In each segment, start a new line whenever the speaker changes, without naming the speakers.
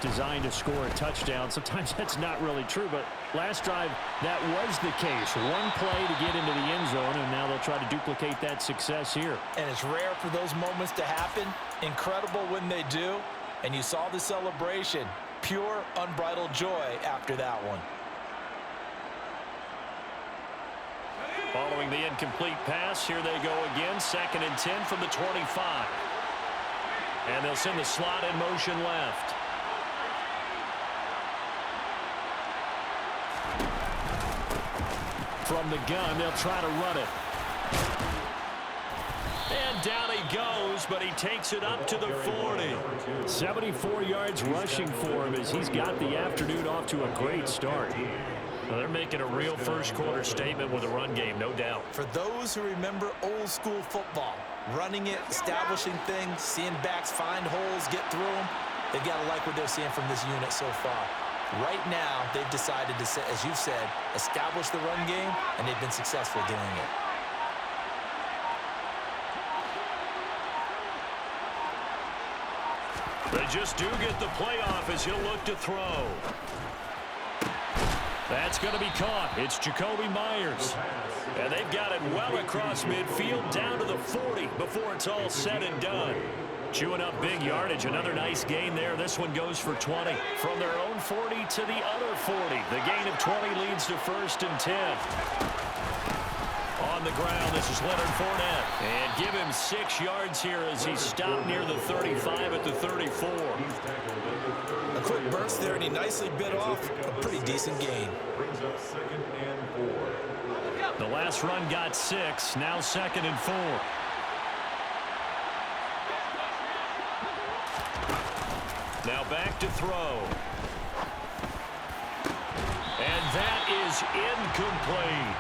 designed to score a touchdown. Sometimes that's not really true, but last drive, that was the case. One play to get into the end zone, and now they'll try to duplicate that success here.
And it's rare for those moments to happen. Incredible when they do. And you saw the celebration. Pure, unbridled joy after that one.
Following the incomplete pass, here they go again. 2nd and 10 from the 25. And they'll send the slot in motion left. From the gun, they'll try to run it. And down he goes, but he takes it up to the 40. 74 yards rushing for him as he's got the afternoon off to a great start. Well, they're making a real first-quarter statement with a run game, no doubt.
For those who remember old-school football, running it, establishing things, seeing backs find holes, get through them, they've got to like what they're seeing from this unit so far. Right now, they've decided to, as you've said, establish the run game, and they've been successful doing it.
They just do get the playoff as he'll look to throw. That's going to be caught. It's Jacoby Myers. And they've got it well across midfield down to the 40 before it's all said and done. Chewing up big yardage. Another nice gain there. This one goes for 20. From their own 40 to the other 40. The gain of 20 leads to 1st and 10. On the ground, this is Leonard Fournette. And give him 6 yards here as he stopped near the 35 at the 34.
A quick burst there, and he nicely bit off a pretty decent gain.
The last run got 6, now 2nd and 4. Now back to throw. And that is incomplete.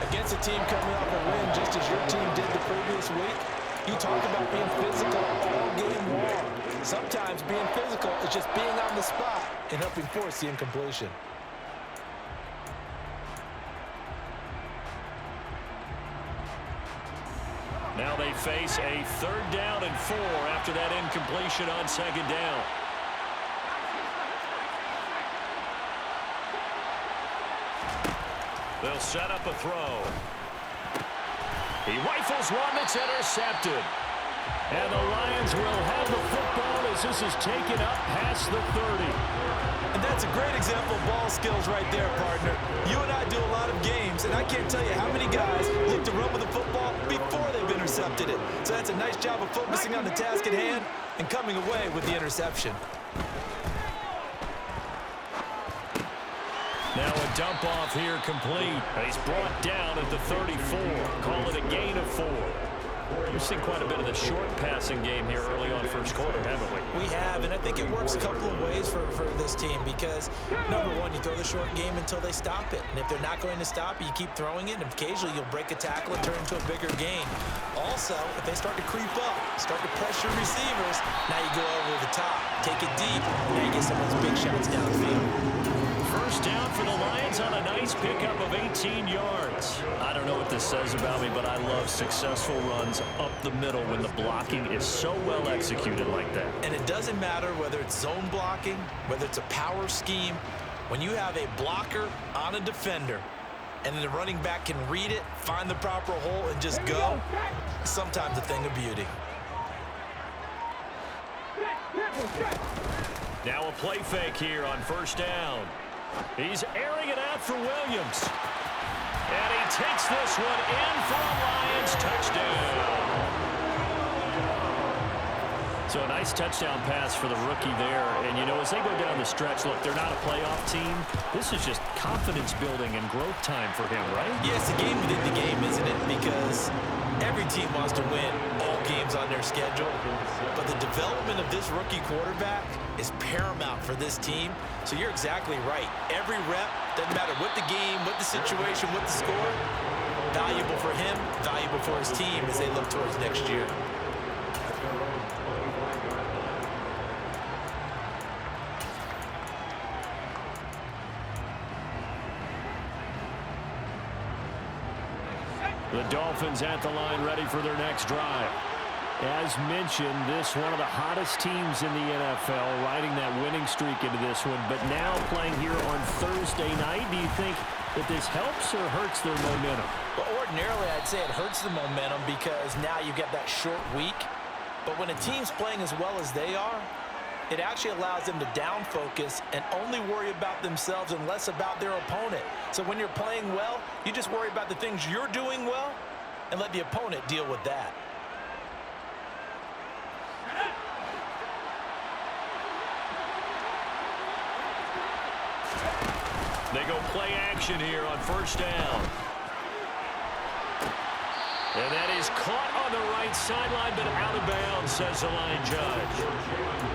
Against a team coming off a win just as your team did the previous week, you talk about being physical all game long. Sometimes being physical is just being on the spot and helping force the incompletion.
Now they face a 3rd down and 4 after that incompletion on 2nd down. They'll set up a throw. He rifles one that's intercepted. And the Lions will have the football as this is taken up past the 30.
And that's a great example of ball skills right there, partner. You and I do a lot of games, and I can't tell you how many guys look to run with the football before they've intercepted it. So that's a nice job of focusing on the task at hand and coming away with the interception.
Now a dump off here complete. He's brought down at the 34. Call it a gain of 4. We've seen quite a bit of the short passing game here early on 1st quarter, haven't we?
We have, and I think it works a couple of ways for this team because, number one, you throw the short game until they stop it. And if they're not going to stop it, you keep throwing it, and occasionally you'll break a tackle and turn into a bigger gain. Also, if they start to creep up, start to pressure receivers, now you go over the top, take it deep, now you get some of those big shots downfield.
1st down for the Lions on a nice pickup of 18 yards. I don't know what this says about me, but I love successful runs up the middle when the blocking is so well executed like that.
And it doesn't matter whether it's zone blocking, whether it's a power scheme. When you have a blocker on a defender and then the running back can read it, find the proper hole, and just go, sometimes a thing of beauty.
Now a play fake here on 1st down. He's airing it out for Williams. And he takes this one in for a Lions touchdown. So a nice touchdown pass for the rookie there. And, you know, as they go down the stretch, look, they're not a playoff team. This is just confidence building and growth time for him, right?
Yeah, it's a game within the game, isn't it? Because every team wants to win all games on their schedule. But the development of this rookie quarterback is paramount for this team. So you're exactly right. Every rep, doesn't matter what the game, what the situation, what the score, valuable for him, valuable for his team as they look towards next year.
The Dolphins at the line ready for their next drive. As mentioned, this one of the hottest teams in the NFL, riding that winning streak into this one, but now playing here on Thursday night. Do you think that this helps or hurts their momentum?
Well, ordinarily, I'd say it hurts the momentum because now you get that short week. But when a team's playing as well as they are, it actually allows them to down focus and only worry about themselves and less about their opponent. So when you're playing well, you just worry about the things you're doing well and let the opponent deal with that.
They go play action here on first down. And that is caught on the right sideline, but out of bounds, says the line judge.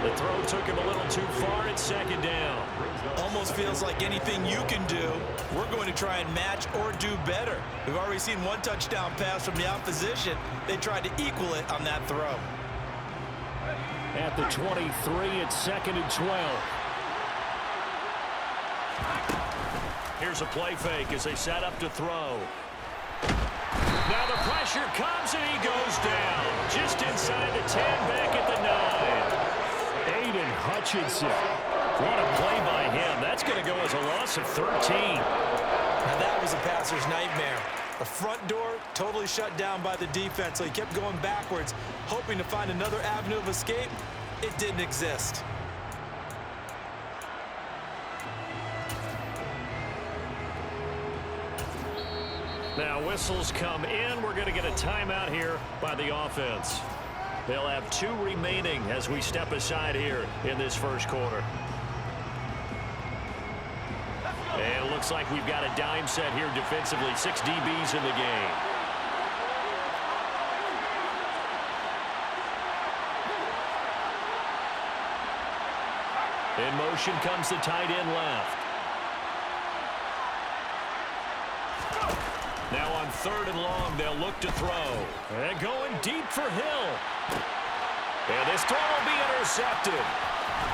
The throw took him a little too far at second down.
Almost feels like anything you can do, we're going to try and match or do better. We've already seen one touchdown pass from the opposition. They tried to equal it on that throw.
At the 23, it's 2nd and 12. Here's a play fake as they set up to throw. Now the pressure comes and he goes down. Just inside the 10, back at the 9. Aiden Hutchinson. What a play by him. That's going to go as a loss of 13.
Now that was a passer's nightmare. The front door totally shut down by the defense, so he kept going backwards, hoping to find another avenue of escape. It didn't exist.
Now whistles come in. We're going to get a timeout here by the offense. They'll have 2 remaining as we step aside here in this first quarter. And it looks like we've got a dime set here defensively. 6 DBs in the game. In motion comes the tight end left. Now on 3rd and long, they'll look to throw. And going deep for Hill. And this throw will be intercepted.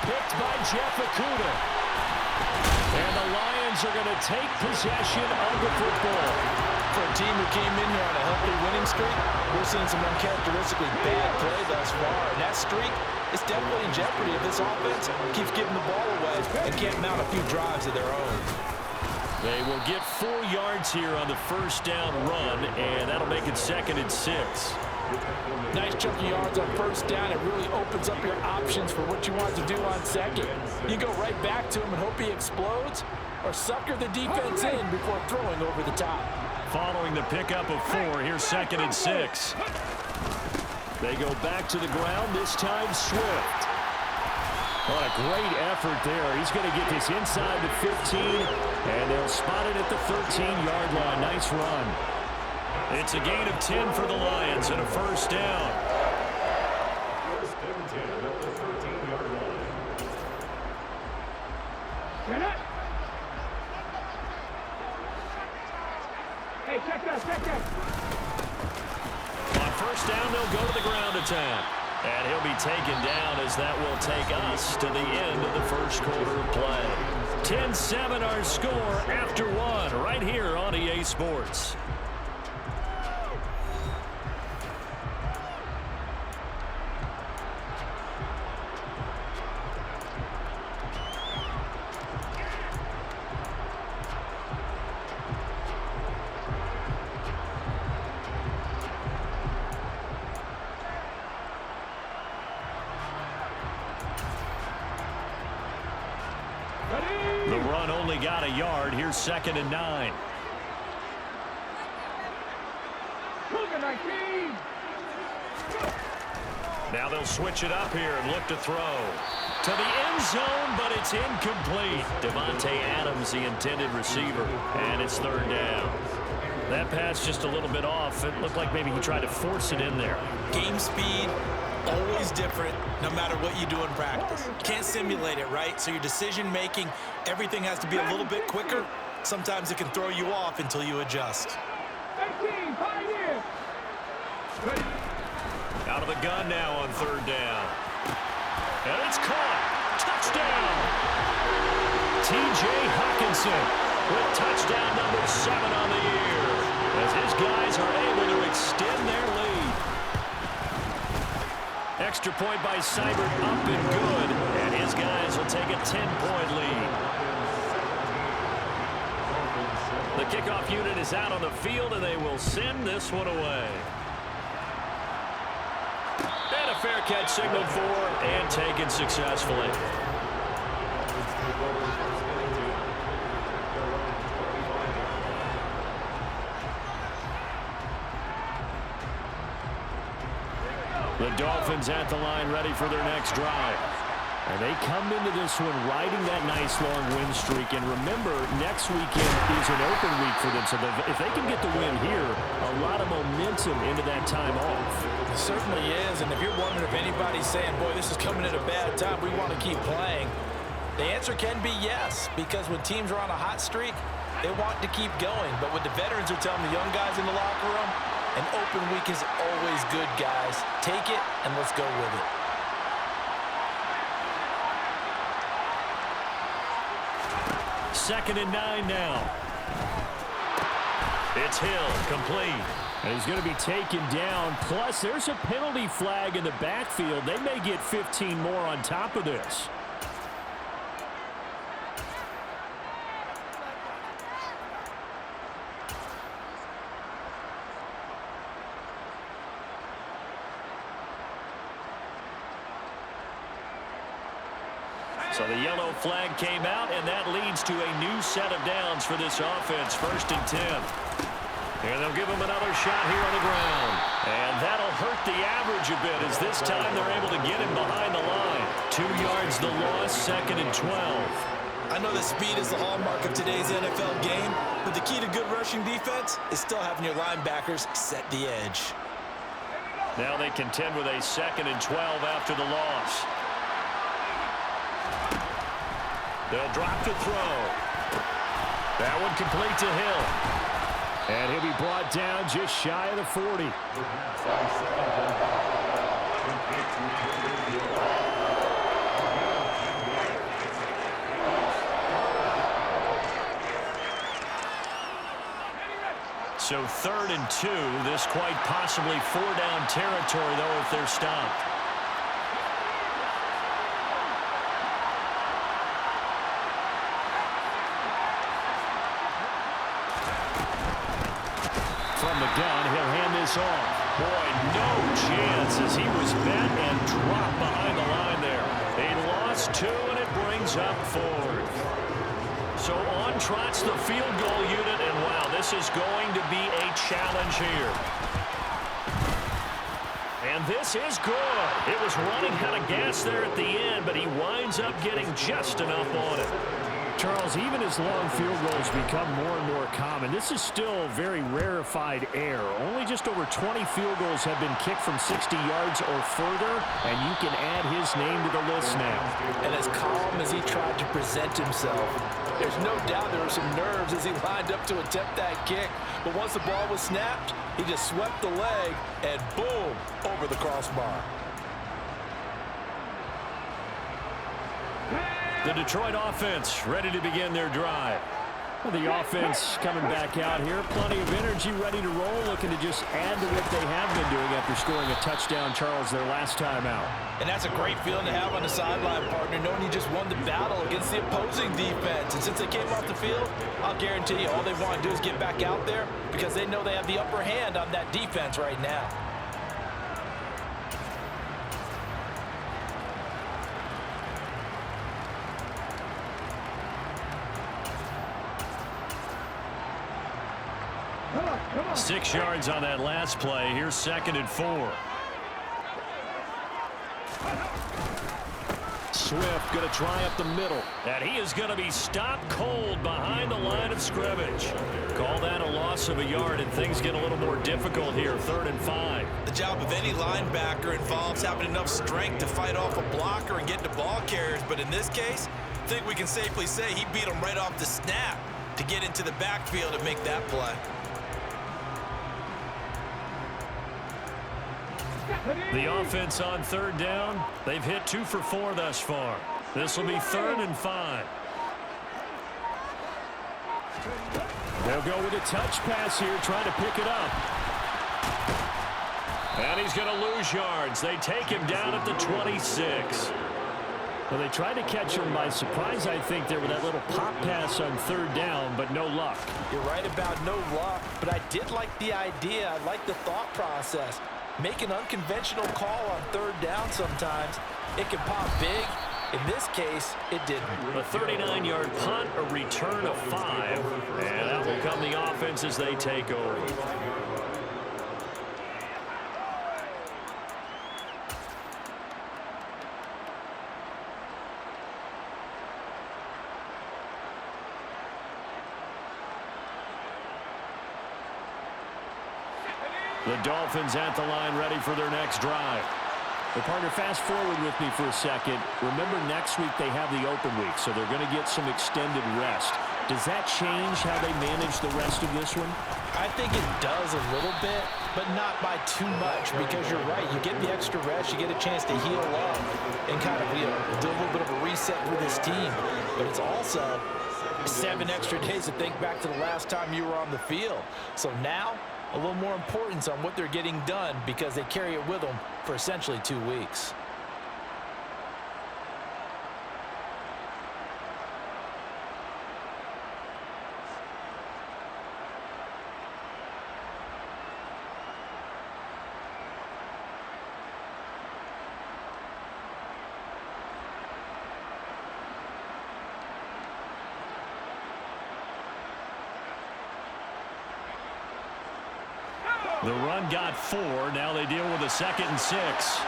Picked by Jeff Okudah. And the Lions are going to take possession of the football.
For a team who came in here on a healthy winning streak, we're seeing some uncharacteristically bad play thus far. And that streak is definitely in jeopardy if this offense keeps giving the ball away and can't mount a few drives of their own.
They will get 4 yards here on the first down run, and that'll make it 2nd and 6.
Nice chunk of yards on first down. It really opens up your options for what you want to do on second. You go right back to him and hope he explodes, or sucker the defense in before throwing over the top.
Following the pickup of 4, here's 2nd and 6. They go back to the ground, this time Swift. What a great effort there. He's going to get this inside the 15, and they'll spot it at the 13-yard line. Nice run. It's a gain of 10 for the Lions and a first down.
Hey, check that.
On first down, they'll go to the ground attack. And he'll be taken down as that will take us to the end of the first quarter of play. 10-7 our score after 1 right here on EA Sports. The run only got a yard. Here's 2nd and 9. Now they'll switch it up here and look to throw. To the end zone, but it's incomplete. Devontae Adams, the intended receiver, and it's 3rd down. That pass just a little bit off. It looked like maybe he tried to force it in there.
Game speed, always different, no matter what you do in practice. Can't simulate it, right? So your decision-making, everything has to be a little bit quicker. Sometimes it can throw you off until you adjust.
Out of the gun now on 3rd down. And it's caught. Touchdown. T.J. Hawkinson with touchdown number 7 on the year, as his guys are able to extend their lead. Extra point by Seibert, up and good. And his guys will take a 10-point lead. The kickoff unit is out on the field, and they will send this one away. And a fair catch signaled for and taken successfully. The Dolphins at the line ready for their next drive. And they come into this one riding that nice long win streak. And remember, next weekend is an open week for them. So if they can get the win here, a lot of momentum into that time off.
It certainly is. And if you're wondering if anybody's saying, boy, this is coming at a bad time, we want to keep playing, the answer can be yes. Because when teams are on a hot streak, they want to keep going. But what the veterans are telling the young guys in the locker room, an open week is always good, guys. Take it, and let's go with it.
Second and 9 now. It's Hill, complete. And he's going to be taken down. Plus, there's a penalty flag in the backfield. They may get 15 more on top of this. So the yellow flag came out, and that leads to a new set of downs for this offense. 1st and 10. And they'll give him another shot here on the ground. And that'll hurt the average a bit, as this time they're able to get him behind the line. 2 yards the loss, 2nd and 12.
I know that speed is the hallmark of today's NFL game, but the key to good rushing defense is still having your linebackers set the edge.
Now they contend with a 2nd and 12 after the loss. They'll drop to throw. That one complete to Hill. And he'll be brought down just shy of the 40. So 3rd and 2. This quite possibly 4-down territory, though, if they're stopped. From the gun, he'll hand this off. Boy, no chance as he was bent and dropped behind the line there. They lost 2, and it brings up 4th. So on trots the field goal unit, and wow, this is going to be a challenge here. And this is good. It was running out of gas there at the end, but he winds up getting just enough on it. Charles, even as long field goals become more and more common, this is still very rarefied air. Only just over 20 field goals have been kicked from 60 yards or further, and you can add his name to the list now.
And as calm as he tried to present himself, there's no doubt there were some nerves as he lined up to attempt that kick. But once the ball was snapped, he just swept the leg, and boom, over the crossbar.
The Detroit offense ready to begin their drive. Well, the offense coming back out here. Plenty of energy, ready to roll, looking to just add to what they have been doing after scoring a touchdown, Charles, their last time out.
And that's a great feeling to have on the sideline, partner, knowing you just won the battle against the opposing defense. And since they came off the field, I'll guarantee you all they want to do is get back out there because they know they have the upper hand on that defense right now.
Come on. 6 yards on that last play. Here's 2nd and 4. Swift going to try up the middle. And he is going to be stopped cold behind the line of scrimmage. Call that a loss of a yard, and things get a little more difficult here. 3rd and 5.
The job of any linebacker involves having enough strength to fight off a blocker and get to ball carriers. But in this case, I think we can safely say he beat him right off the snap to get into the backfield and make that play.
The offense on 3rd down. They've hit 2 for 4 thus far. This will be 3rd and 5. They'll go with a touch pass here, trying to pick it up. And he's going to lose yards. They take him down at the 26.
Well, they tried to catch him by surprise, I think, there with that little pop pass on third down, but no luck.
You're right about no luck, but I did like the idea. I like the thought process. Make an unconventional call on third down sometimes. It can pop big. In this case, it didn't.
A 39-yard punt, a return of 5. And that will come the offense as they take over. The Dolphins at the line ready for their next drive.
Well, partner, fast forward with me for a second. Remember, next week they have the open week, so they're going to get some extended rest. Does that change how they manage the rest of this one?
I think it does a little bit, but not by too much, because you're right. You get the extra rest, you get a chance to heal up and kind of do a little bit of a reset for this team. But it's also 7 extra days to think back to the last time you were on the field. So now, a little more importance on what they're getting done because they carry it with them for essentially 2 weeks.
The run got 4. Now they deal with a 2nd and 6.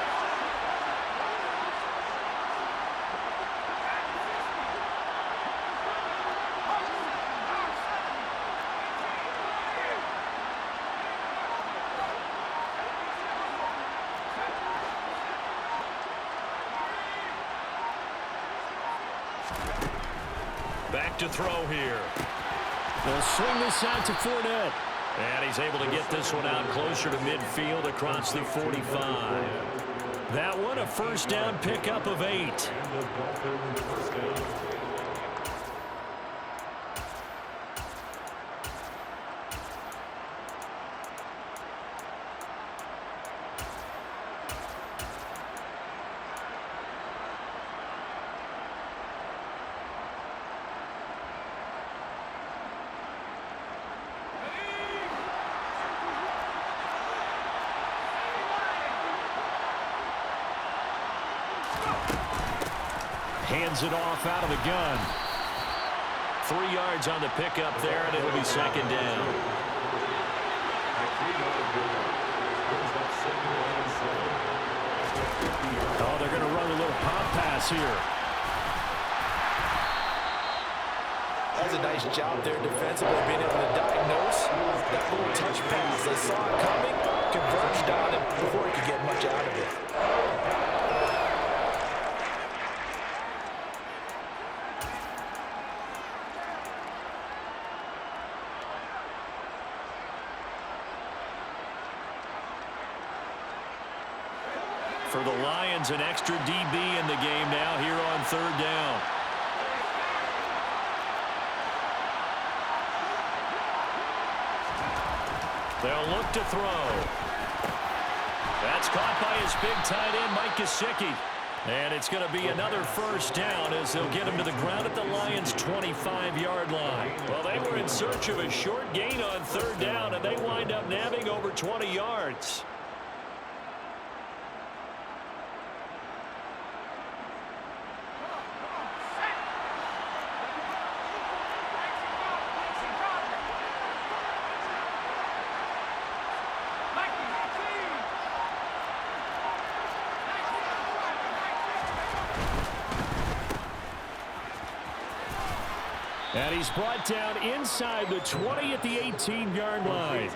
Back to throw here.
They'll swing this out to Fournette.
And he's able to get this one out closer to midfield across the 45. That one a first down pickup of 8. Hands it off out of the gun. 3 yards on the pickup there, and it'll be 2nd down.
Oh, they're going to run a little pop pass here.
That's a nice job there defensively, being able to diagnose that little touch pass. They saw it coming, converged on it before he could get much out of it.
For the Lions, an extra DB in the game now here on 3rd down. They'll look to throw. That's caught by his big tight end, Mike Gesicki. And it's going to be another first down as they'll get him to the ground at the Lions' 25-yard line. Well, they were in search of a short gain on 3rd down, and they wind up nabbing over 20 yards. And he's brought down inside the 20 at the 18-yard line.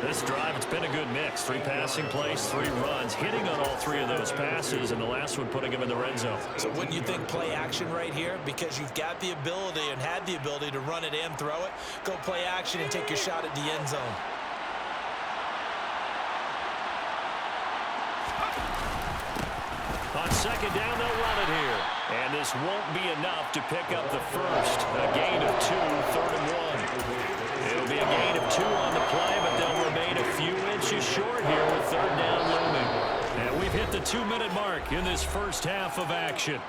This drive, it's been a good mix. 3 passing plays, 3 runs, hitting on all 3 of those passes, and the last one putting him in the red zone.
So wouldn't you think play action right here? Because you've got the ability and had the ability to run it and throw it. Go play action and take your shot at the end zone.
On 2nd down, they'll run it here. And this won't be enough to pick up the first. A gain of 2, 3rd and 1. It'll be a gain of 2 on the play, but they'll remain a few inches short here with 3rd down looming. And we've hit the 2-minute mark in this first half of action.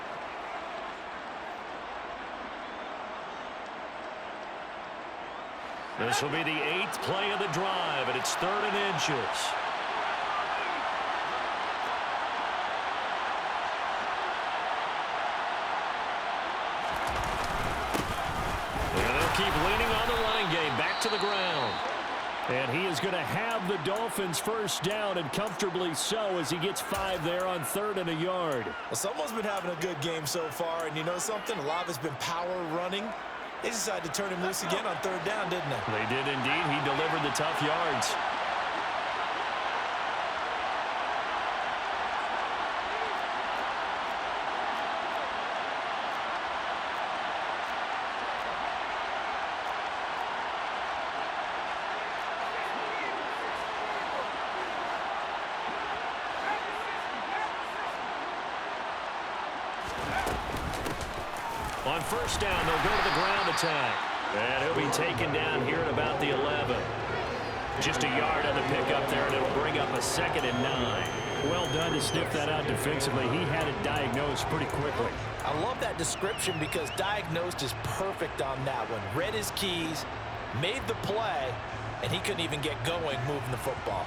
This will be the 8th play of the drive, and it's 3rd and inches. Keep leaning on the running game. Back to the ground. And he is going to have the Dolphins first down, and comfortably so, as he gets 5 there on 3rd and a yard.
Well, someone's been having a good game so far, and you know something? A lot of it's been power running. They decided to turn him loose again on 3rd down, didn't they?
They did indeed. He delivered the tough yards. On first down, they'll go to the ground attack. And he'll be taken down here at about the 11. Just a yard on the pickup there, and it'll bring up a 2nd and 9. Well done to sniff that out defensively. He had it diagnosed pretty quickly.
I love that description because diagnosed is perfect on that one. Read his keys, made the play, and he couldn't even get going moving the football.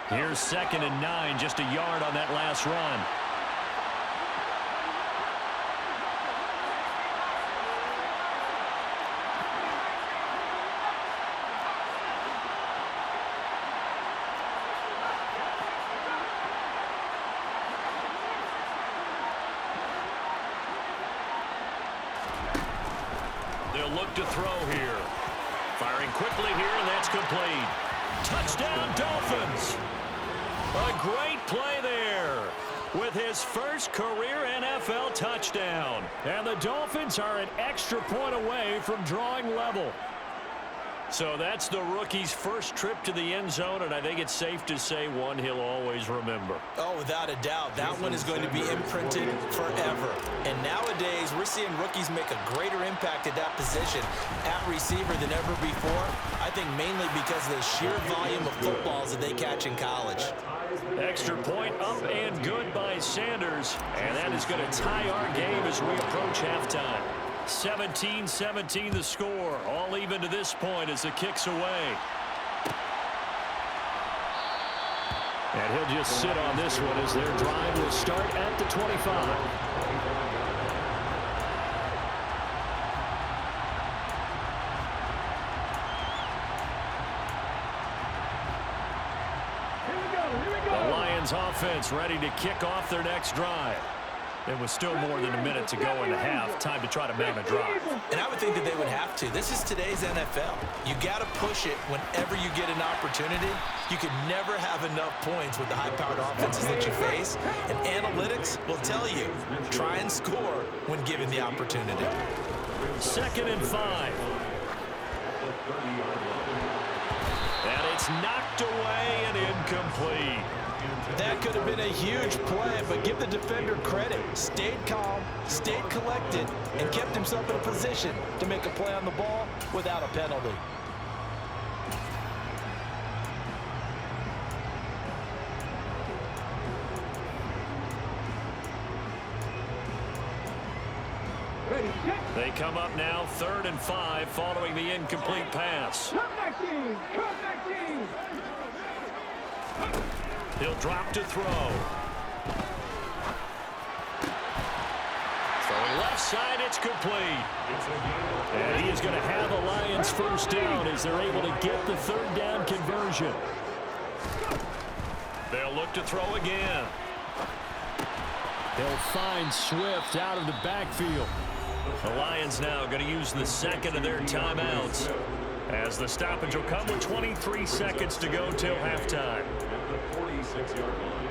Here's 2nd and 9, just a yard on that last run. They'll look to throw here. Firing quickly here, and that's complete. Touchdown, Dolphins. A great play there with his first career NFL touchdown. And the Dolphins are an extra point away from drawing level. So that's the rookie's first trip to the end zone, and I think it's safe to say one he'll always remember.
Oh, without a doubt. That one is going to be imprinted forever. And nowadays, we're seeing rookies make a greater impact at that position at receiver than ever before. I think mainly because of the sheer volume of footballs that they catch in college.
Extra point up and good by Sanders. And that is going to tie our game as we approach halftime. 17-17 the score. All even to this point as the kick's away. And he'll just sit on this one as their drive will start at the 25. The Lions offense ready to kick off their next drive. It was still more than a minute to go in the half. Time to try to mount a drive.
And I would think that they would have to. This is today's NFL. You got to push it whenever you get an opportunity. You can never have enough points with the high-powered offenses that you face. And analytics will tell you, try and score when given the opportunity.
2nd and 5. And it's knocked away and incomplete.
That could have been a huge play, but give the defender credit. Stayed calm, stayed collected, and kept himself in a position to make a play on the ball without a penalty.
They come up now 3rd and 5 following the incomplete pass. He'll drop to throw. Throwing left side, it's complete. And he is going to have the Lions first down as they're able to get the 3rd down conversion. They'll look to throw again. They'll find Swift out of the backfield. The Lions now going to use the 2nd of their timeouts as the stoppage will come with 23 seconds to go till halftime. The 46-yard line.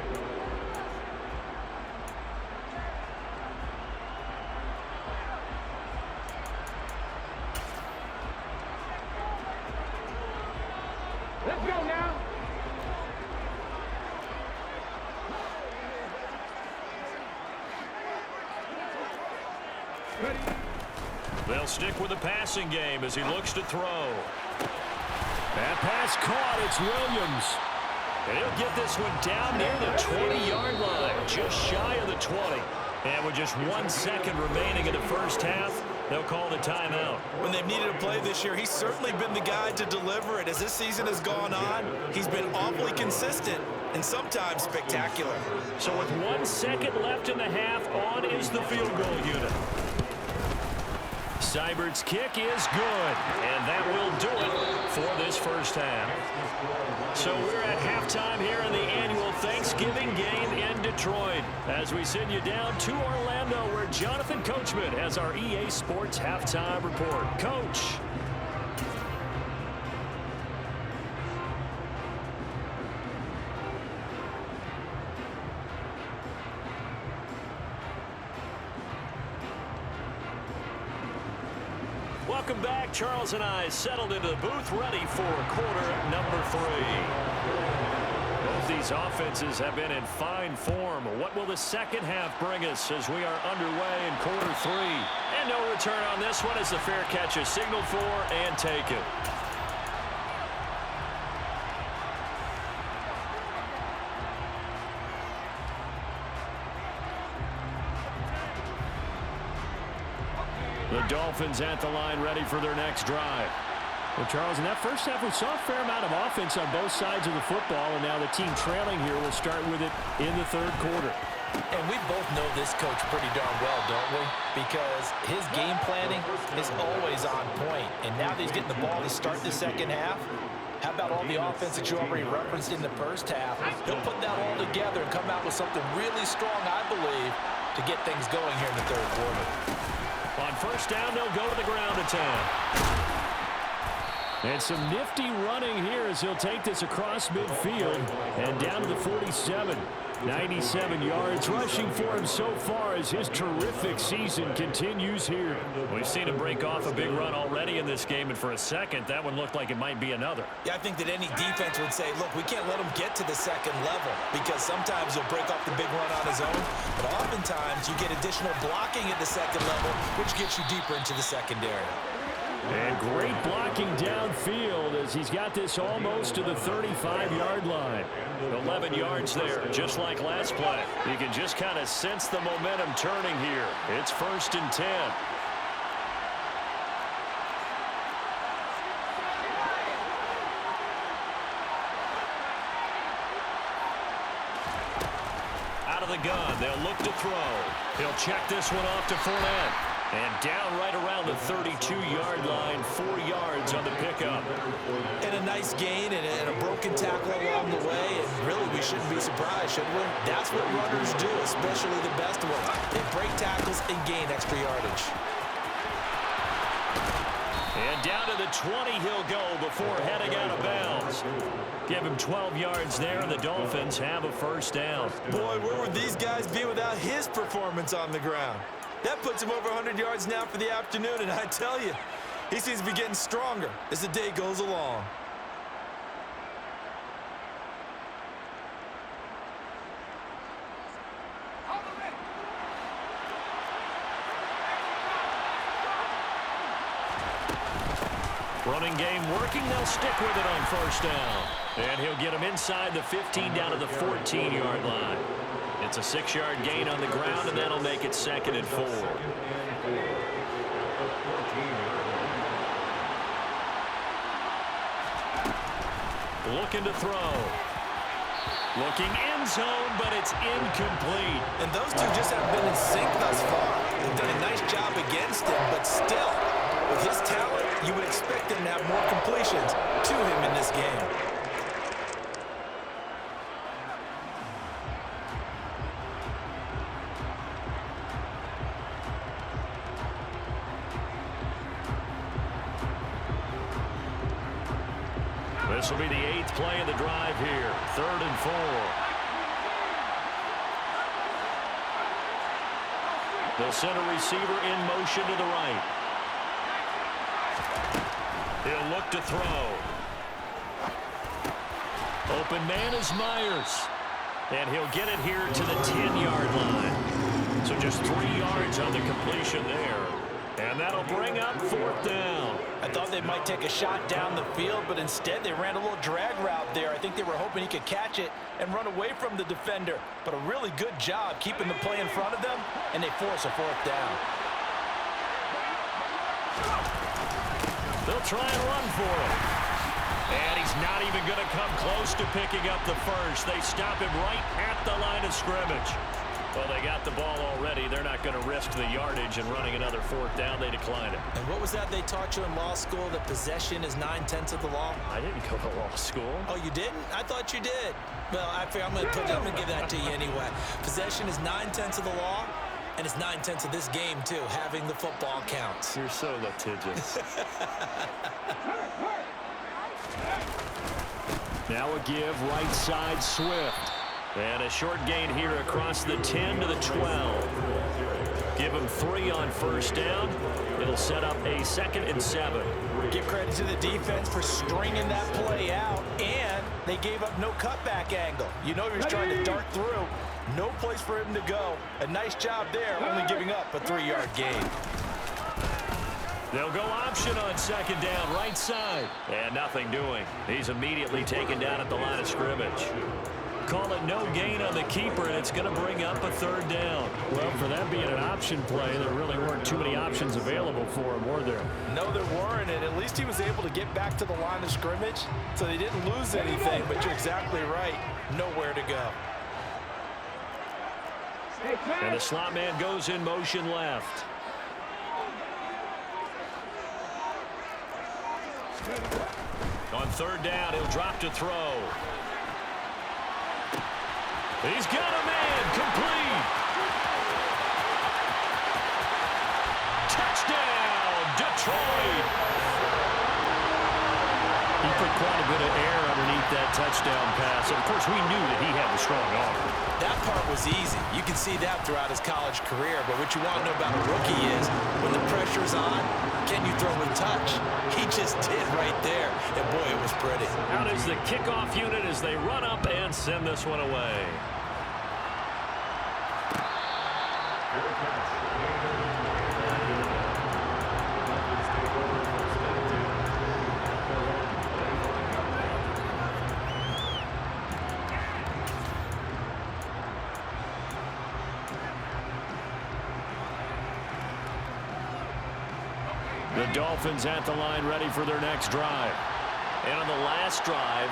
Let's go now.
They'll stick with the passing game as he looks to throw. That pass caught. It's Williams. And he'll get this one down near the 20-yard line, just shy of the 20. And with just 1 second remaining in the first half, they'll call the timeout.
When they've needed a play this year, he's certainly been the guy to deliver it. As this season has gone on, he's been awfully consistent and sometimes spectacular.
So with 1 second left in the half, on is the field goal unit. Seibert's kick is good, and that will do it for this first half. So we're at halftime here in the annual Thanksgiving game in Detroit as we send you down to Orlando where Jonathan Coachman has our EA Sports halftime report. Coach. Welcome back. Charles and I settled into the booth ready for quarter number 3. Both these offenses have been in fine form. What will the second half bring us as we are underway in quarter 3? And no return on this one as the fair catch is signaled for and taken. The Dolphins at the line ready for their next drive. Well, Charles, in that first half, we saw a fair amount of offense on both sides of the football, and now the team trailing here will start with it in the third quarter.
And we both know this coach pretty darn well, don't we? Because his game planning is always on point. And now that he's getting the ball to start the second half, how about all the offense that you already referenced in the first half? He'll put that all together and come out with something really strong, I believe, to get things going here in the third quarter.
On first down, they'll go to the ground attack. And some nifty running here as he'll take this across midfield and down to the 47. 97 yards rushing for him so far as his terrific season continues here. We've seen him break off a big run already in this game, and for a second, that one looked like it might be another.
Yeah, I think that any defense would say, look, we can't let him get to the second level because sometimes he'll break off the big run on his own, but oftentimes you get additional blocking at the second level, which gets you deeper into the secondary.
And great blocking downfield as he's got this almost to the 35-yard line. 11 yards there, just like last play. You can just kind of sense the momentum turning here. It's 1st and 10. Out of the gun, they'll look to throw. He'll check this one off to Fournette. And down right around the 32-yard line, 4 yards on the pickup.
And a nice gain and a broken tackle along the way. And really, we shouldn't be surprised, should we? That's what runners do, especially the best ones. They break tackles and gain extra yardage.
And down to the 20 he'll go before heading out of bounds. Give him 12 yards there, and the Dolphins have a first down.
Boy, where would these guys be without his performance on the ground? That puts him over 100 yards now for the afternoon, and I tell you, he seems to be getting stronger as the day goes along.
Running game working, they'll stick with it on first down. And he'll get him inside the 15 down to the 14-yard line. It's a 6-yard gain on the ground, and that'll make it 2nd and 4. Looking to throw. Looking end zone, but it's incomplete.
And those two just haven't been in sync thus far. They've done a nice job against him, but still, with his talent, you would expect him to have more completions to him in this game.
This will be the 8th play of the drive here. 3rd and 4. They'll send a receiver in motion to the right. He'll look to throw. Open man is Myers. And he'll get it here to the 10-yard line. So just 3 yards on the completion there. And that'll bring up 4th down.
I thought they might take a shot down the field, but instead they ran a little drag route there. I think they were hoping he could catch it and run away from the defender. But a really good job keeping the play in front of them, and they force a 4th down.
They'll try and run for him. And he's not even going to come close to picking up the first. They stop him right at the line of scrimmage. Well, they got the ball already. They're not going to risk the yardage and running another 4th down. They decline it.
And what was that they taught you in law school, that possession is 9/10 of the law?
I didn't go to law school.
Oh, you didn't? I thought you did. Well, I'm going to give that to you anyway. Possession is 9/10 of the law, and it's 9/10 of this game, too. Having the football counts.
You're so litigious. Now a give, right side, Swift. And a short gain here across the 10 to the 12. Give him 3 on 1st down. It'll set up a 2nd and 7.
Give credit to the defense for stringing that play out, and they gave up no cutback angle. You know he was trying to dart through. No place for him to go. A nice job there, only giving up a 3-yard gain.
They'll go option on 2nd down, right side. And nothing doing. He's immediately taken down at the line of scrimmage. Call it no gain on the keeper, and it's going to bring up a 3rd down. Well, for that being an option play, there really weren't too many options available for him, were there?
No, there weren't, and at least he was able to get back to the line of scrimmage, so they didn't lose anything, but you're exactly right. Nowhere to go.
And the slot man goes in motion left. On 3rd down, he'll drop to throw. He's got a man, complete. Touchdown, Detroit. He put quite a bit of air underneath that touchdown pass. Of course, we knew that he had the strong arm.
That part was easy. You can see that throughout his college career. But what you want to know about a rookie is when the pressure's on, can you throw with touch? He just did right there. And, boy, it was pretty.
Out is the kickoff unit as they run up and send this one away. The Dolphins at the line ready for their next drive. And on the last drive,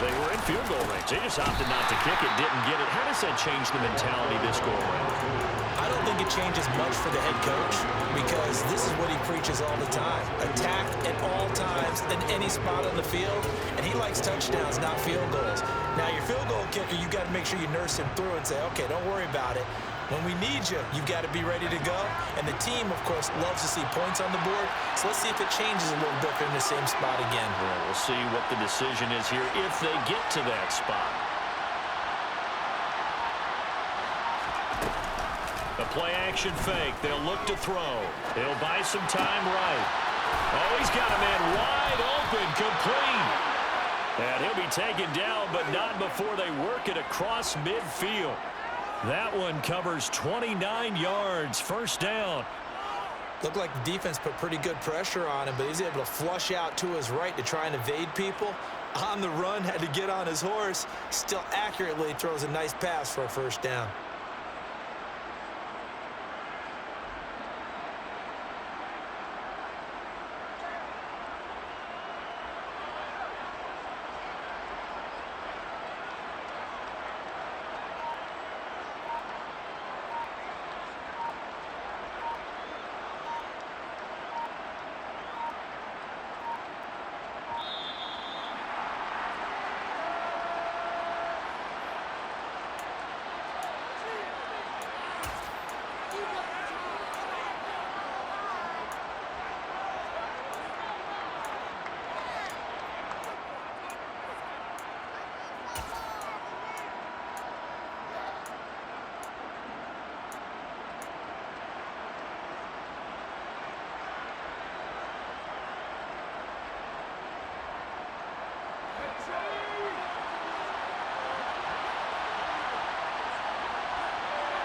they were in field goal range. They just opted not to kick it, didn't get it. How does that change the mentality this go around?
I don't think it changes much for the head coach because this is what he preaches all the time. Attack at all times in any spot on the field, and he likes touchdowns, not field goals. Now, your field goal kicker, you got to make sure you nurse him through and say, okay, don't worry about it. When we need you, you've got to be ready to go. And the team, of course, loves to see points on the board. So let's see if it changes a little bit in the same spot again.
Well, we'll see what the decision is here if they get to that spot. The play-action fake. They'll look to throw. He'll buy some time right. Oh, he's got a man wide open, complete. And he'll be taken down, but not before they work it across midfield. That one covers 29 yards, 1st down.
Looked like the defense put pretty good pressure on him, but he's able to flush out to his right to try and evade people. On the run, had to get on his horse. Still accurately throws a nice pass for a 1st down.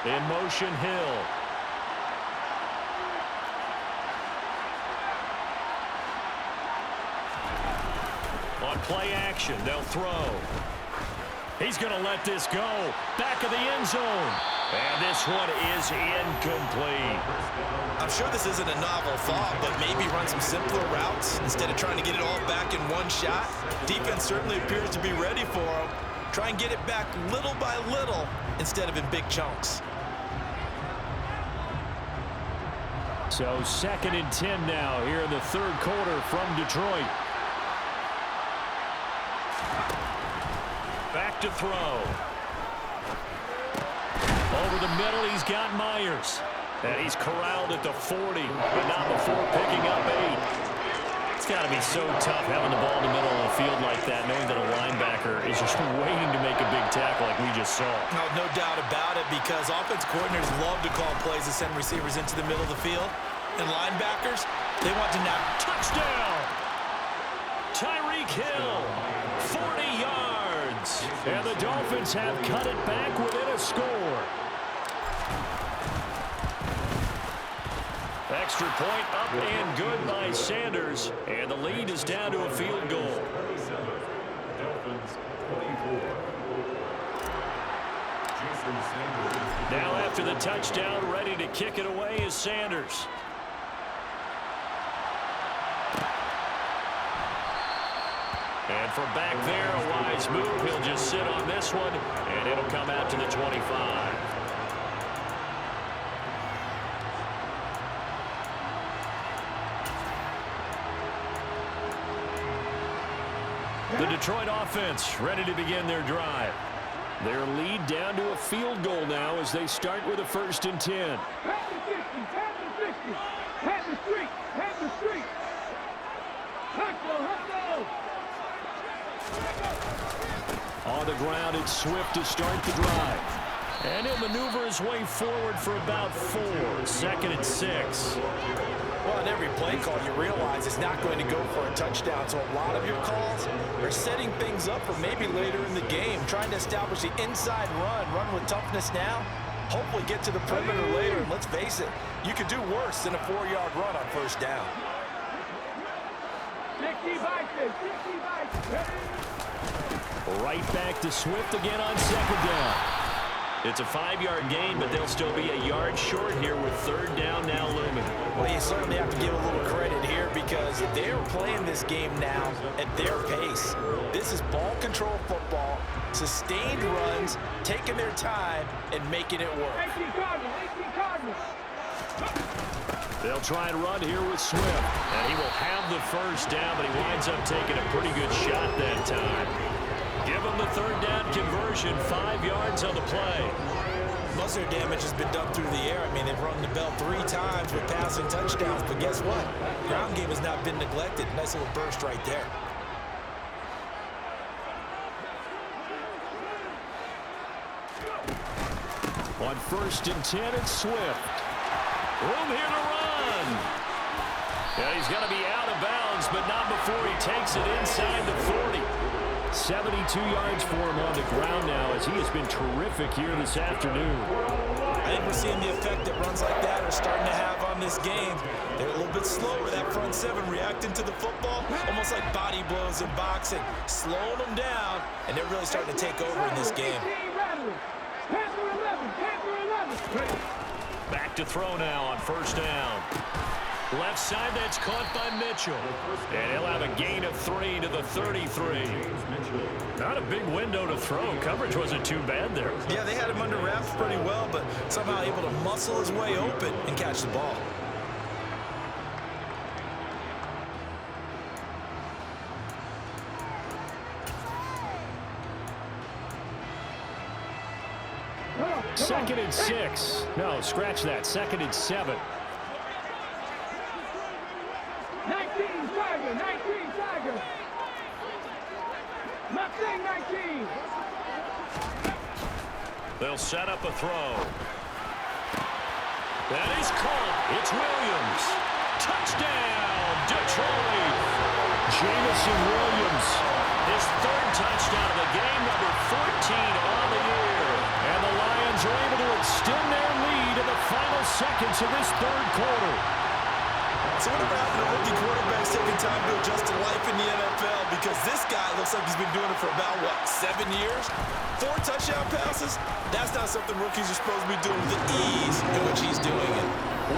In motion, Hill. On play action, they'll throw. He's going to let this go. Back of the end zone. And this one is incomplete.
I'm sure this isn't a novel thought, but maybe run some simpler routes instead of trying to get it all back in one shot. Defense certainly appears to be ready for him. Try and get it back little by little instead of in big chunks.
So 2nd and 10 now here in the third quarter from Detroit. Back to throw. Over the middle, he's got Myers. And he's corralled at the 40, but not before picking up 8. It's got to be so tough having the ball in the middle of the field like that, knowing that a linebacker is just waiting to make a big tackle like we just saw.
No doubt about it, because offense coordinators love to call plays and send receivers into the middle of the field. And linebackers, they want to now.
Touchdown! Tyreek Hill, 40 yards. And the Dolphins have cut it back within a score. Extra point up and good by Sanders. And the lead is down to a field goal. Now after the touchdown, ready to kick it away is Sanders. And from back there, a wise move. He'll just sit on this one, and it'll come out to the 25. The Detroit offense ready to begin their drive. Their lead down to a field goal now as they start with a 1st and 10. On the ground, it's Swift to start the drive. And he'll maneuver his way forward for about 4. 2nd and 6.
Well, in every play call, you realize it's not going to go for a touchdown. So a lot of your calls are setting things up for maybe later in the game, trying to establish the inside run with toughness now, hopefully get to the perimeter later. And let's face it, you could do worse than a 4-yard run on 1st down.
Right back to Swift again on 2nd down. It's a 5-yard gain, but they'll still be a yard short here with 3rd down now looming.
Well, you certainly have to give a little credit here because they're playing this game now at their pace. This is ball control football, sustained runs, taking their time, and making it work.
They'll try and run here with Swift, and he will have the 1st down, but he winds up taking a pretty good shot that time. Give him the 3rd down conversion, 5 yards on the play.
Most of their damage has been done through the air. I mean, they've rung the bell 3 times with passing touchdowns, but guess what? Ground game has not been neglected. Nice little burst right there.
On 1st and 10, it's Swift. Room here to run. Yeah, he's going to be out of bounds, but not before he takes it inside the 40. 72 yards for him on the ground now as he has been terrific here this afternoon.
I think we're seeing the effect that runs like that are starting to have on this game. They're a little bit slower, that front 7 reacting to the football, almost like body blows in boxing, slowing them down, and they're really starting to take over in this game.
Back to throw now on 1st down. Left side, that's caught by Mitchell. And he'll have a gain of 3 to the 33. Not a big window to throw. Coverage wasn't too bad there.
Yeah, they had him under wraps pretty well, but somehow able to muscle his way open and catch the ball.
Second and 6. No, scratch that. 2nd and 7.
19 Tiger. 19.
They'll set up a throw. That is caught. It's Williams. Touchdown, Detroit. Jamison Williams. His 3rd touchdown of the game, number 14 on the year. And the Lions Dolphins are able to extend their lead in the final seconds of this third quarter.
So whatever happened to rookie quarterbacks taking time to adjust to life in the NFL? Because this guy looks like he's been doing it for about, 7 years? 4 touchdown passes? That's not something rookies are supposed to be doing with the ease in which he's doing it.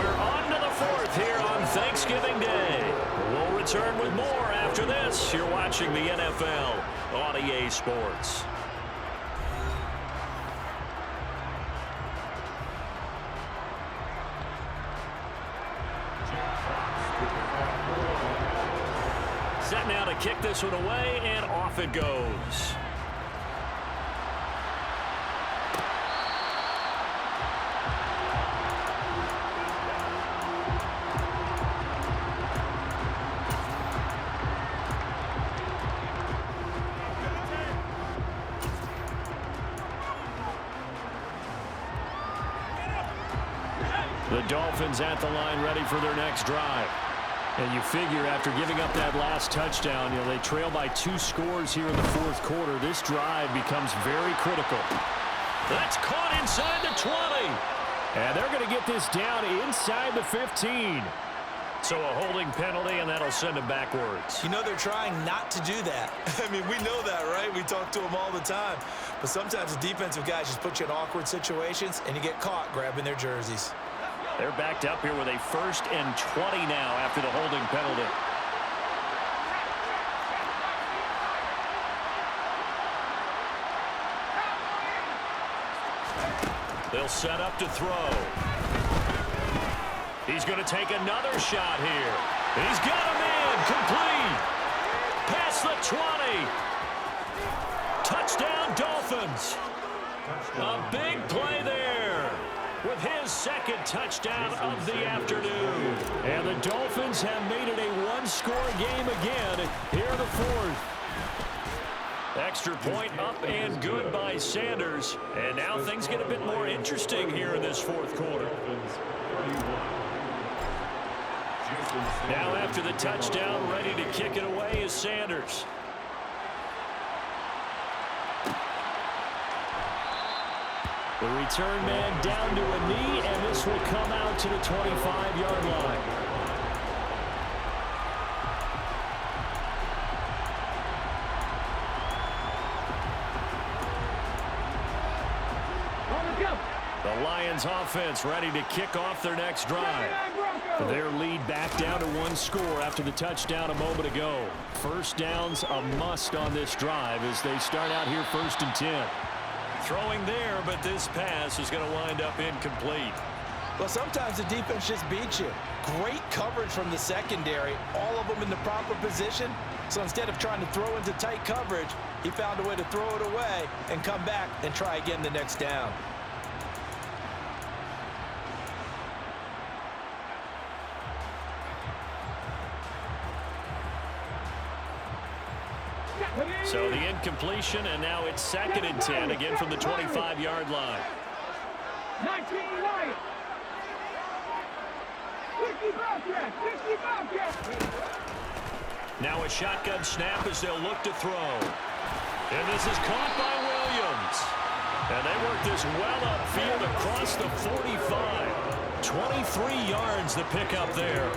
We're on to the fourth here on Thanksgiving Day. We'll return with more after this. You're watching the NFL on EA Sports. Set now to kick this one away, and off it goes. The Dolphins at the line ready for their next drive. And you figure after giving up that last touchdown, they trail by 2 scores here in the fourth quarter. This drive becomes very critical. That's caught inside the 20. And they're going to get this down inside the 15. So a holding penalty, and that'll send them backwards.
They're trying not to do that. I mean, we know that, right? We talk to them all the time. But sometimes the defensive guys just put you in awkward situations, and you get caught grabbing their jerseys.
They're backed up here with a 1st and 20 now after the holding penalty. They'll set up to throw. He's going to take another shot here. He's got him in. Complete. Past the 20. Touchdown, Dolphins. A big play there with his 2nd touchdown of the afternoon. And the Dolphins have made it a 1-score game again here in the 4th. Extra point up and good by Sanders. And now things get a bit more interesting here in this 4th quarter. Now after the touchdown, ready to kick it away is Sanders. The return man down to a knee, and this will come out to the 25-yard line. The Lions offense ready to kick off their next drive. Their lead back down to 1 score after the touchdown a moment ago. First down's a must on this drive as they start out here 1st and 10. Throwing there, but this pass is going to wind up incomplete.
Well, sometimes the defense just beats you. Great coverage from the secondary, all of them in the proper position. So instead of trying to throw into tight coverage, he found a way to throw it away and come back and try again the next down.
So the incompletion, and now it's 2nd and 10, again from the 25-yard line.
19 Lions. 60 Bobcats. 60 Bobcats.
Now a shotgun snap as they'll look to throw. And this is caught by Williams. And they work this well upfield across the 45. 23 yards to pick up there.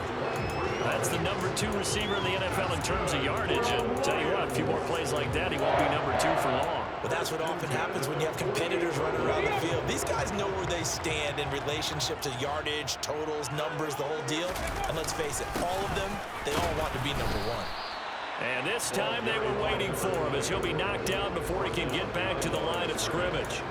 That's the number 2 receiver in the NFL in terms of yardage. And tell you what, a few more plays like that, he won't be number 2 for long.
But that's what often happens when you have competitors running around the field. These guys know where they stand in relationship to yardage, totals, numbers, the whole deal. And let's face it, all of them, they all want to be number 1.
And this time they were waiting for him as he'll be knocked down before he can get back to the line of scrimmage.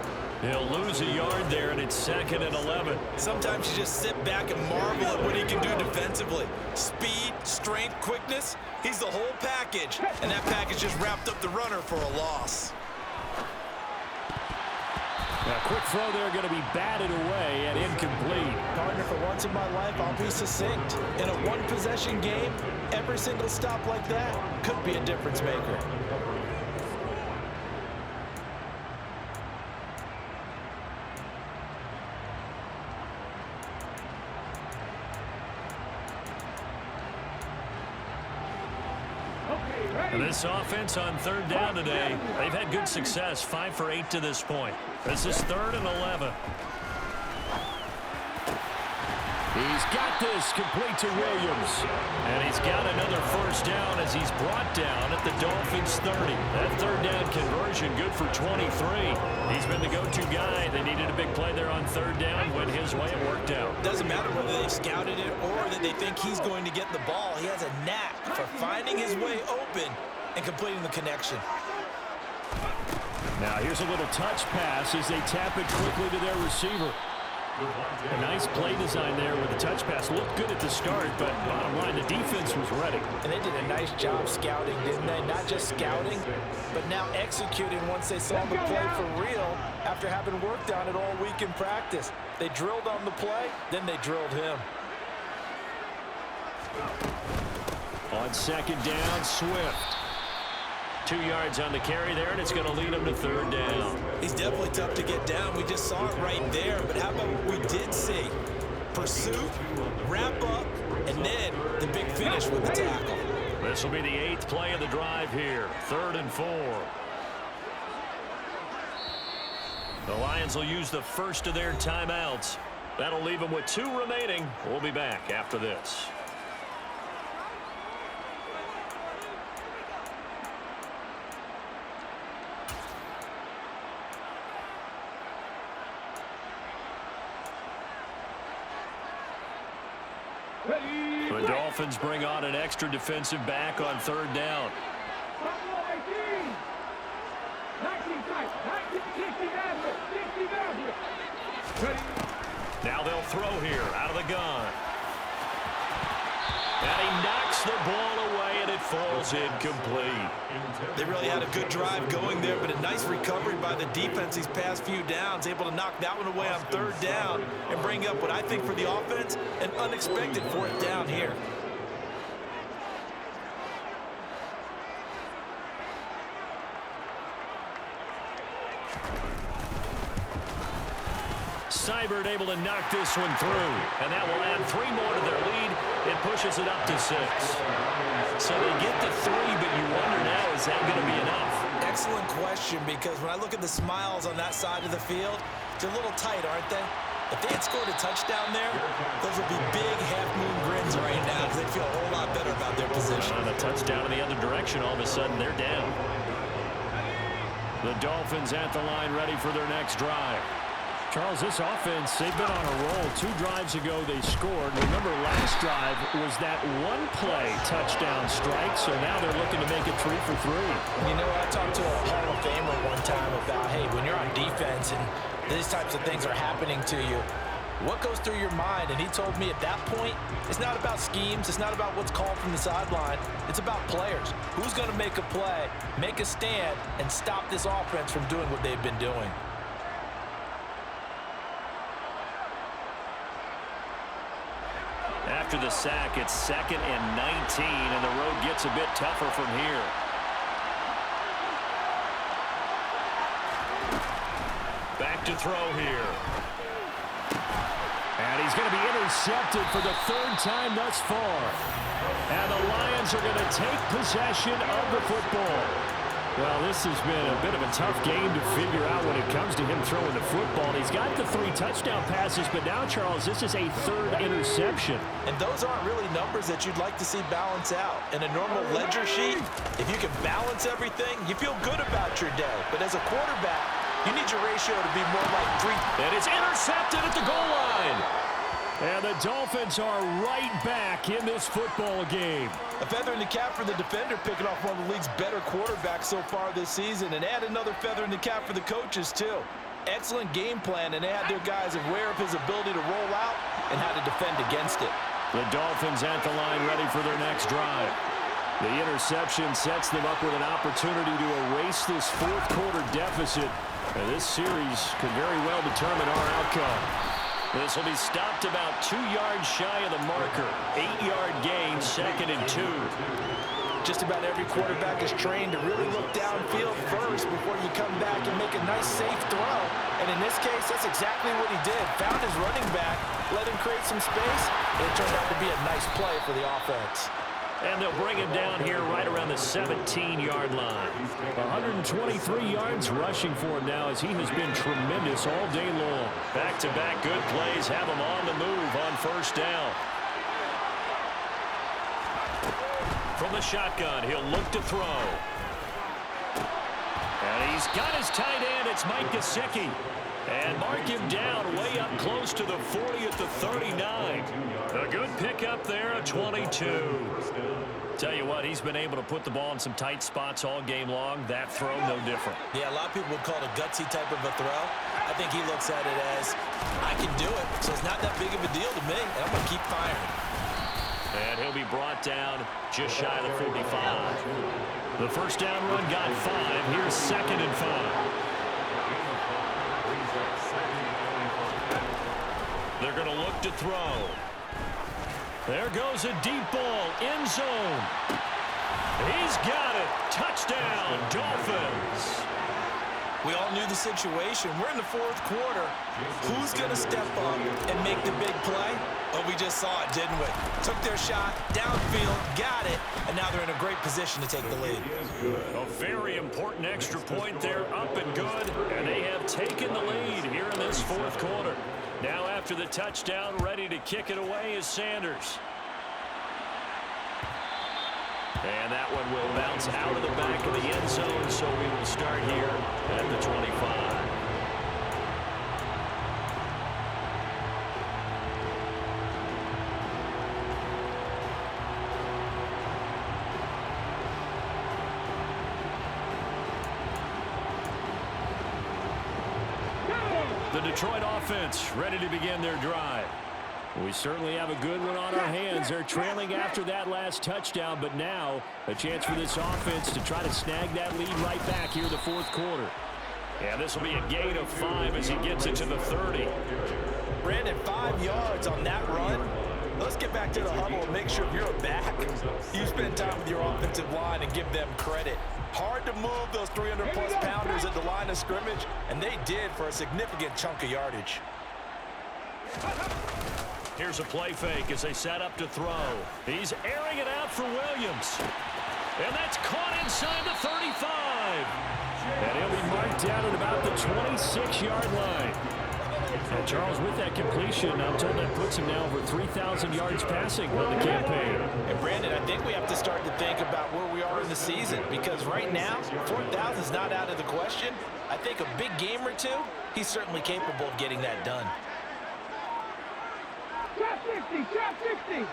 He'll lose a yard there, and it's 2nd and 11.
Sometimes you just sit back and marvel at what he can do defensively. Speed, strength, quickness, he's the whole package. And that package just wrapped up the runner for a loss.
Now, quick throw there going to be batted away and incomplete.
Partner, for once in my life, I'll be succinct. In a one-possession game, every single stop like that could be a difference maker.
And this offense on third down today, they've had good success, 5 for 8 to this point. This is 3rd and 11.
He's got this complete to Williams.
And he's got another first down as he's brought down at the Dolphins' 30. That third down conversion good for 23. He's been the go-to guy. They needed a big play there on third down. Went his way, it worked out.
Doesn't matter whether they've scouted it or that they think he's going to get the ball. He has a knack for finding his way open and completing the connection.
Now here's a little touch pass as they tap it quickly to their receiver. A nice play design there with the touch pass. Looked good at the start, but bottom line, the defense was ready.
And they did a nice job scouting, didn't they? Not just scouting, but now executing once they saw the play for real after having worked on it all week in practice. They drilled on the play, then they drilled him.
On second down, Swift. 2 yards on the carry there, and it's going to lead him to third down.
He's definitely tough to get down. We just saw it right there. But how about what we did see? Pursuit, wrap up, and then the big finish with the tackle.
This will be the 8th play of the drive here. 3rd and 4. The Lions will use the first of their timeouts. That'll leave them with 2 remaining. We'll be back after this. The Dolphins bring on an extra defensive back on third down. Now they'll throw here out of the gun. And he knocks the ball away, and it falls incomplete.
They really had a good drive going there, but a nice recovery by the defense these past few downs, able to knock that one away on third down and bring up what I think for the offense, an unexpected 4th down here.
Seibert able to knock this one through, and that will add 3 more to their lead. It pushes it up to 6. So they get the 3, but you wonder now, is that going to be enough?
Excellent question, because when I look at the smiles on that side of the field, they're a little tight, aren't they? If they had scored a touchdown there, those would be big half-moon grins right now because they'd feel a whole lot better about their position.
On a touchdown in the other direction, all of a sudden they're down. The Dolphins at the line ready for their next drive.
Charles, this offense, they've been on a roll. 2 drives ago, they scored. Remember, last drive was that one-play touchdown strike, so now they're looking to make it 3 for 3.
You know, I talked to a Hall of Famer one time about, hey, when you're on defense and these types of things are happening to you, what goes through your mind? And he told me at that point, it's not about schemes. It's not about what's called from the sideline. It's about players. Who's going to make a play, make a stand, and stop this offense from doing what they've been doing?
After the sack, it's 2nd and 19, and the road gets a bit tougher from here. Back to throw here.
And he's going to be intercepted for the 3rd time thus far. And the Lions are going to take possession of the football. Well, this has been a bit of a tough game to figure out when it comes to him throwing the football. He's got the 3 touchdown passes, but now, Charles, this is a 3rd interception.
And those aren't really numbers that you'd like to see balance out. In a normal ledger sheet, if you can balance everything, you feel good about your day. But as a quarterback, you need your ratio to be more like 3.
And it's intercepted at the goal line.
And the Dolphins are right back in this football game.
A feather in the cap for the defender, picking off one of the league's better quarterbacks so far this season, and add another feather in the cap for the coaches, too. Excellent game plan, and they had their guys aware of his ability to roll out and how to defend against it.
The Dolphins at the line ready for their next drive. The interception sets them up with an opportunity to erase this 4th quarter deficit. And this series could very well determine our outcome. This will be stopped about 2 yards shy of the marker. 8-yard gain, 2nd and 2.
Just about every quarterback is trained to really look downfield first before you come back and make a nice, safe throw. And in this case, that's exactly what he did. Found his running back, let him create some space, and it turned out to be a nice play for the offense.
And they'll bring him down here right around the 17-yard line. 123 yards rushing for him now as he has been tremendous all day long. Back-to-back good plays have him on the move on first down. From the shotgun, he'll look to throw. And he's got his tight end. It's Mike Gesicki. And mark him down way up close to the 40 at the 39. A good pickup there, a 22. Tell you what, he's been able to put the ball in some tight spots all game long. That throw, no different.
Yeah, a lot of people would call it a gutsy type of a throw. I think he looks at it as, I can do it, so it's not that big of a deal to me, and I'm going to keep firing.
And he'll be brought down just shy of the 45. The first down run got 5. Here's 2nd and 5. They're going to look to throw. There goes a deep ball, end zone. He's got it. Touchdown, Dolphins.
We all knew the situation. We're in the 4th quarter. Who's going to step up and make the big play? Well, we just saw it, didn't we? Took their shot, downfield, got it, and now they're in a great position to take the lead.
A very important extra point there, up and good, and they have taken the lead here in this 4th quarter. Now after the touchdown, ready to kick it away is Sanders. And that one will bounce out of the back of the end zone, so we will start here at the 25. The Detroit offense ready to begin their drive. We certainly have a good one on our hands. They're trailing after that last touchdown, but now a chance for this offense to try to snag that lead right back here in the 4th quarter. And this will be a gain of 5 as he gets it to the 30.
Brandon, 5 yards on that run. Let's get back to the huddle and make sure you're back. You spend time with your offensive line and give them credit. Hard to move those 300-plus pounders at the line of scrimmage, and they did for a significant chunk of yardage.
Here's a play fake as they set up to throw. He's airing it out for Williams. And that's caught inside the 35. And he'll be marked down at about the 26-yard line. And Charles, with that completion, I'm told that puts him now over 3,000 yards passing on the campaign.
And Brandon, I think we have to start to think about where we are in the season, because right now, 4,000 is not out of the question. I think a big game or two, he's certainly capable of getting that done.
Top 60, top 60.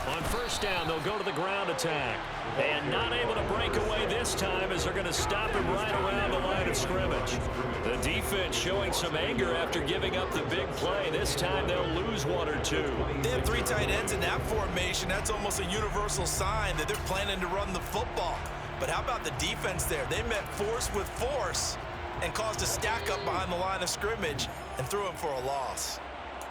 On first down, they'll go to the ground attack. And not able to break away this time as they're going to stop him right around the line of scrimmage. The defense showing some anger after giving up the big play. This time they'll lose 1 or 2.
They have 3 tight ends in that formation. That's almost a universal sign that they're planning to run the football. But how about the defense there? They met force with force and caused a stack up behind the line of scrimmage and threw him for a loss.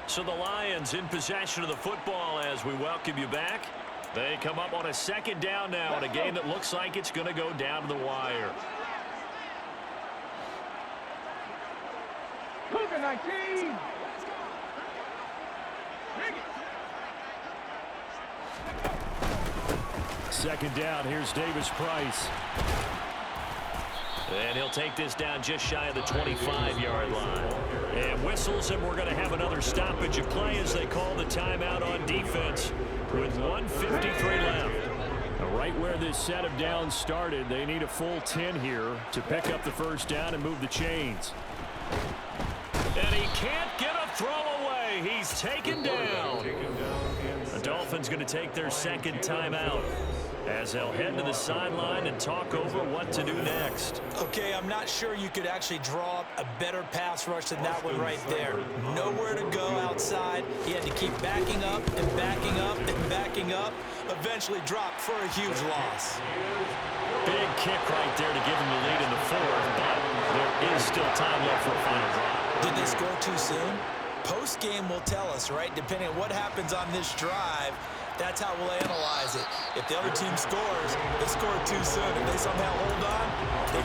So the Lions in possession of the football as we welcome you back. They come up on a 2nd down now in a game that looks like it's going to go down to the wire.
Cougar 19.
Second down, here's Davis Price. And he'll take this down just shy of the 25-yard line. And whistles, and we're going to have another stoppage of play as they call the timeout on defense with 1:53 left. Now, right where this set of downs started, they need a full 10 here to pick up the first down and move the chains. And he can't get a throw away. He's taken down. The Dolphins going to take their 2nd timeout as they'll head to the sideline and talk over what to do next.
Okay, I'm not sure you could actually draw up a better pass rush than that one right there. Nowhere to go outside. He had to keep backing up and backing up and backing up. Eventually dropped for a huge loss.
Big kick right there to give him the lead in the 4th, but there is still time left for a final drive.
Did they score too soon? Post-game will tell us, right? Depending on what happens on this drive, that's how we'll analyze it. If the other team scores, they scored too soon. If they somehow hold on, they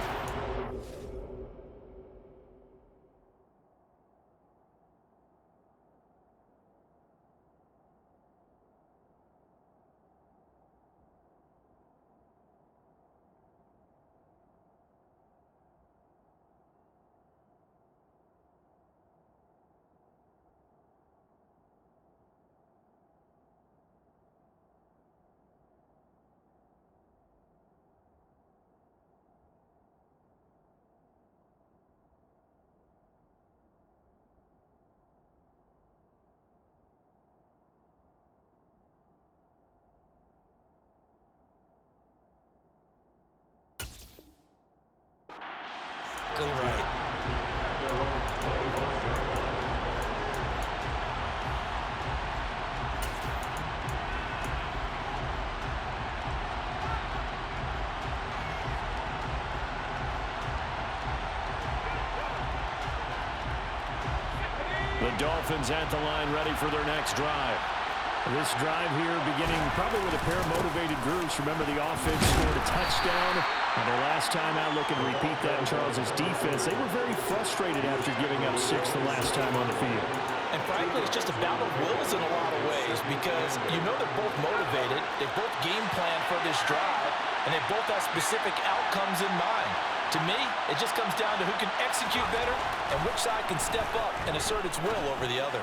Dolphins at the line, ready for their next drive. This drive here beginning probably with a pair of motivated groups. Remember, the offense scored a touchdown. And their last time out, looking to repeat that, Charles' defense, they were very frustrated after giving up 6 the last time on the field.
And frankly, it's just a battle of wills in a lot of ways because you know they're both motivated. They both game plan for this drive, and they both have specific outcomes in mind. To me, it just comes down to who can execute better and which side can step up and assert its will over the other.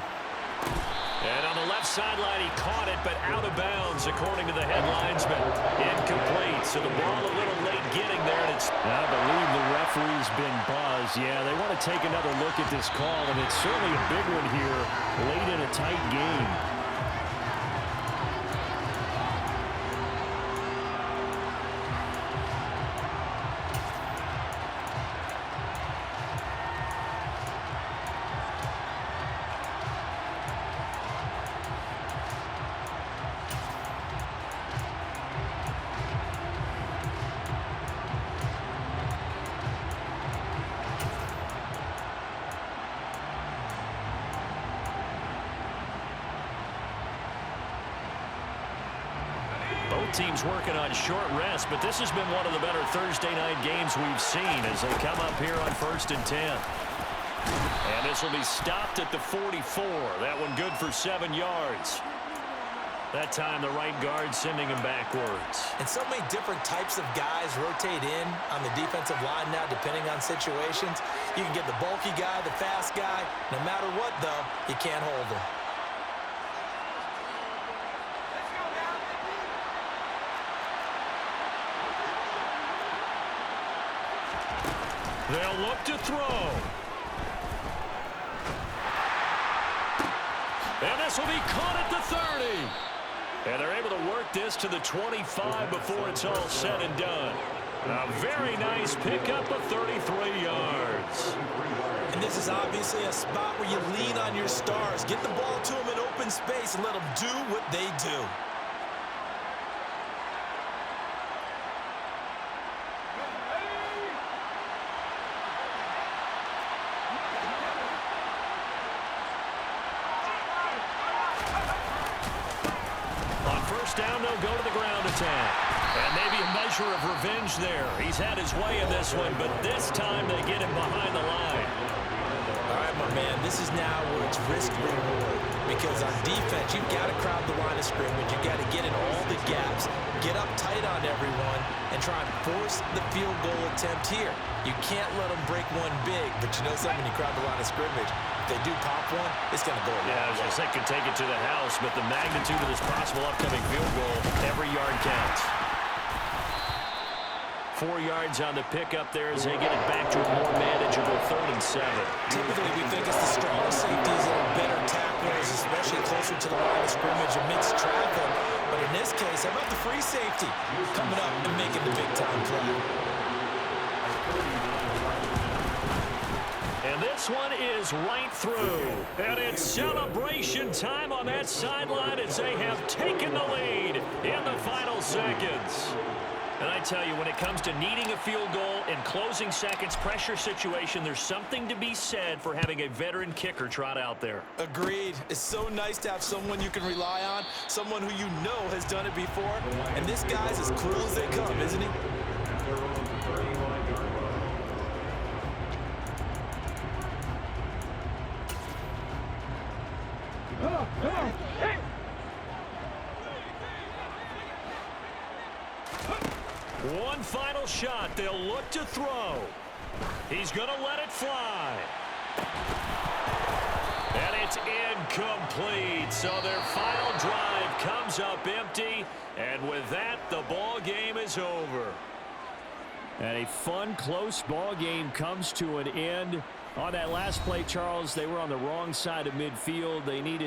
And on the left sideline, he caught it, but out of bounds, according to the head linesman. Incomplete, so the ball a little late getting there. And it's, I believe the referee's been buzzed. Yeah, they want to take another look at this call, and it's certainly a big one here late in a tight game. Teams working on short rest, but this has been one of the better Thursday night games we've seen as they come up here on 1st and 10. And this will be stopped at the 44. That one good for 7 yards. That time the right guard sending him backwards.
And so many different types of guys rotate in on the defensive line now depending on situations. You can get the bulky guy, the fast guy. No matter what, though, you can't hold him.
They'll look to throw. And this will be caught at the 30. And they're able to work this to the 25 before it's all said and done. A very nice pickup of 33 yards.
And this is obviously a spot where you lean on your stars. Get the ball to them in open space and let them do what they do.
Down, they'll go to the ground attack. And maybe a measure of revenge there. He's had his way in this one, but this time they get him behind the line.
All right, my man, this is now where it's risk-reward. Because on defense, you've got to crowd the line of scrimmage. You've got to get in all the gaps, get up tight on everyone, and try and force the field goal attempt here. You can't let them break one big, but you know something, when you crowd the line of scrimmage, if they do pop one, it's going to go.
Yeah, I was going to say, could take it to the house, but the magnitude of this possible upcoming field goal, every yard counts. 4 yards on the pickup there as they get it back to a more manageable 3rd and 7.
Typically, we think it's the strong safeties that are better tacklers, especially closer to the line of scrimmage amidst traffic. But in this case, how about the free safety coming up and making the big-time play?
And this one is right through. And it's celebration time on that sideline as they have taken the lead in the final seconds. And I tell you, when it comes to needing a field goal in closing seconds, pressure situation, there's something to be said for having a veteran kicker trot out there.
Agreed. It's so nice to have someone you can rely on, someone who you know has done it before. And this guy's as cool as they come, isn't he?
Hey!
One final shot. They'll look to throw. He's going to let it fly. And it's incomplete. So their final drive comes up empty. And with that, the ball game is over. And a fun, close ball game comes to an end. On that last play, Charles, they were on the wrong side of midfield. They needed